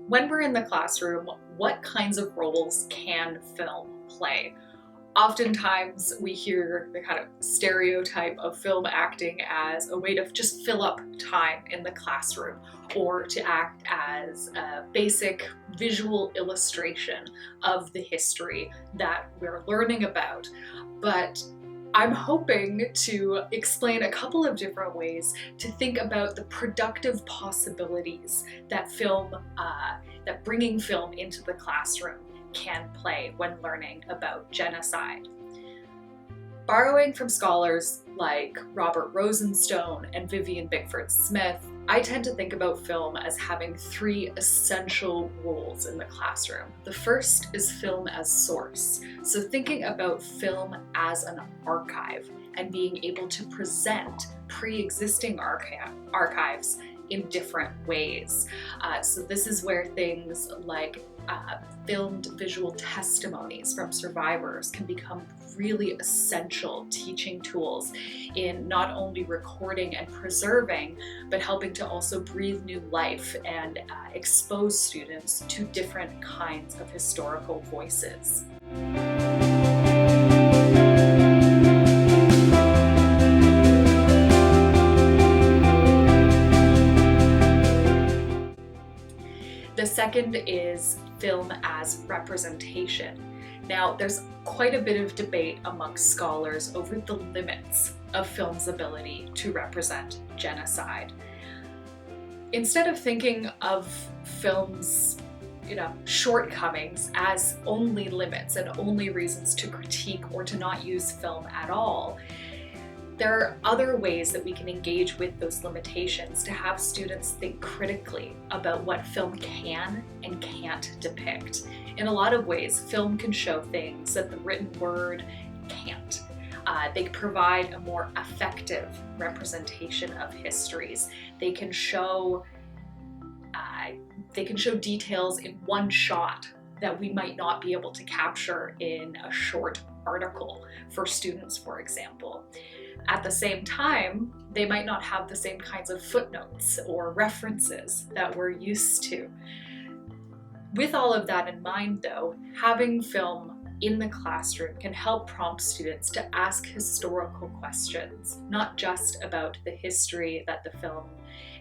When we're in the classroom, what kinds of roles can film play? Oftentimes we hear the kind of stereotype of film acting as a way to just fill up time in the classroom or to act as a basic visual illustration of the history that we're learning about. But I'm hoping to explain a couple of different ways to think about the productive possibilities that that bringing film into the classroom can play when learning about genocide. Borrowing from scholars like Robert Rosenstone and Vivian Bickford Smith, I tend to think about film as having three essential roles in the classroom. The first is film as source. So thinking about film as an archive and being able to present pre-existing archives in different ways. So this is where things like filmed visual testimonies from survivors can become really essential teaching tools in not only recording and preserving, but helping to also breathe new life and expose students to different kinds of historical voices. The second is film as representation. Now, there's quite a bit of debate amongst scholars over the limits of film's ability to represent genocide. Instead of thinking of film's shortcomings as only limits and only reasons to critique or to not use film at all, there are other ways that we can engage with those limitations to have students think critically about what film can and can't depict. In a lot of ways, film can show things that the written word can't. They provide a more effective representation of histories. They can show details in one shot that we might not be able to capture in a short article for students, for example. At the same time, they might not have the same kinds of footnotes or references that we're used to. With all of that in mind, though, having film in the classroom can help prompt students to ask historical questions, not just about the history that the film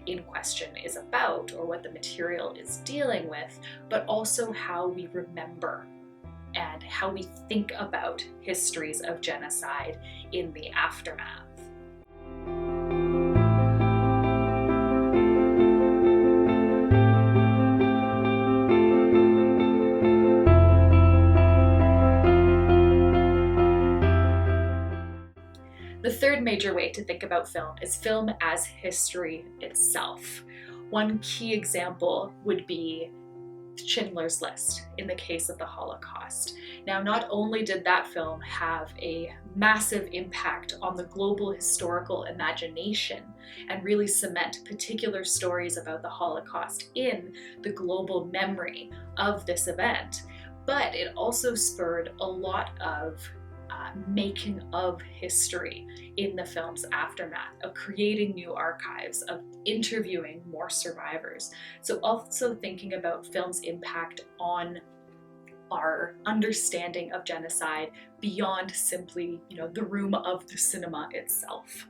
in question is about or what the material is dealing with, but also how we remember and how we think about histories of genocide in the aftermath. The third major way to think about film is film as history itself. One key example would be Schindler's List in the case of the Holocaust. Now, not only did that film have a massive impact on the global historical imagination and really cement particular stories about the Holocaust in the global memory of this event, but it also spurred a lot of making of history in the film's aftermath, of creating new archives, of interviewing more survivors. So also thinking about film's impact on our understanding of genocide beyond simply, the room of the cinema itself.